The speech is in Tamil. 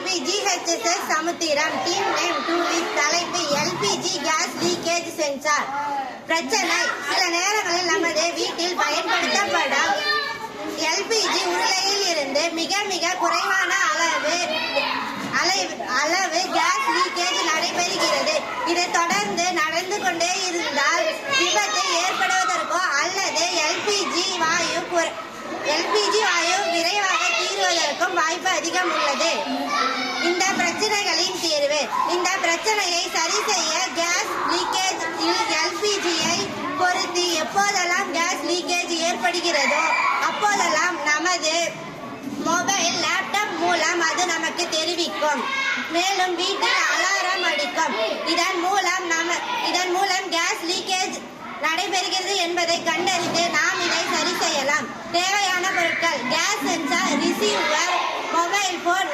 GHSS சமுத்திரம் டீம் நேம் 2 தலைப்பு LPG கேஸ் லீக்கேஜ் சென்சார். பிரச்சனை: சில நேரங்களில் நமது வீட்டில் பயன்படுத்தப்படும் LPG உருளையில் இருந்து மிக மிக குறைவான அளவு கேஸ் லீக்கேஜ் நடைபெறுகிறது. இதை தொடர்ந்து நடந்து கொண்டே இருந்தால் விபத்து ஏற்படுவதற்கோ அல்லது LPG வாயு விரைவாக தீருவதற்கும் வாய்ப்பு அதிகம் உள்ளது. இந்த பிரச்சனைகளின் தீர்வு: இந்த பிரச்சனையை சரி செய்ய கேஸ் லீக்கேஜ் LPG-ஐ பொறுத்து எப்போதெல்லாம் கேஸ் லீக்கேஜ் ஏற்படுகிறதோ அப்போதெல்லாம் நமது மொபைல் லேப்டாப் மூலம் அது நமக்கு தெரிவிக்கும். மேலும் வீட்டில் அலாரம் அடிக்கும். இதன் மூலம் கேஸ் லீக்கேஜ் நடைபெறுகிறது என்பதை கண்டறிந்து நாம் இதை சரி செய்யலாம். தேவையான பொருட்கள்: gas sensor, receiver, mobile phone,